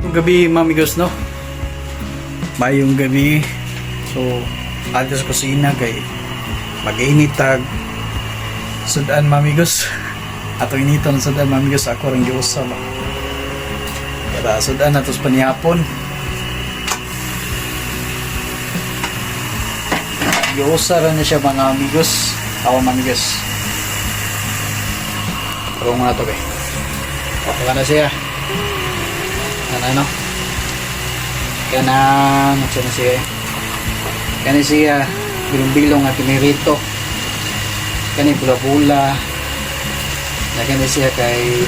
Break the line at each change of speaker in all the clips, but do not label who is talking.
Gabi mamigos no, mayong gabi. So ato sa kusina kay mag-init tag sudan mamigos. Ato initon sudan mamigos, ako rin giusa ba kaya sudan atos panihapon. Giusa rin na siya mga amigos, ako mamigos. Ako muna to kay okay na siya. Ano kanan siya na siya kani siya bilong-bilong at pinirito, kani pula-pula na kani siya kay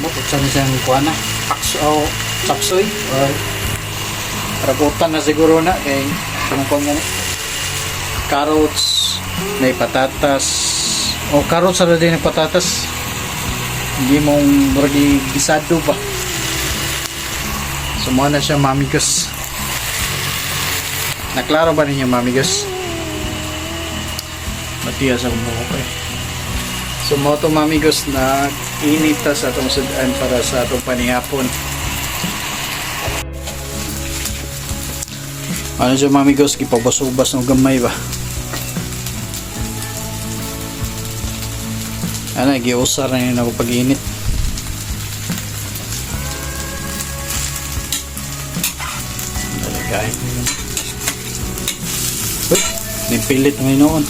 maputsan na siyang kuana akso sapsoy or ragutan na siguro na kay kumukong gani carrots, may patatas o carrots sa din ng patatas, hindi mong muragi gisado ba. Sumuha na siya mamigos. Naklaro ba ninyo mamigos? Matiya sa kumuha ko eh. Sumuha ito mamigos na inita sa itong sudan para sa itong panihapon. Ano siya mamigos? Kipabas-ubas ng gamay ba? Ano, giusar na yun ako pag-init. Kahit nipilit naman noon.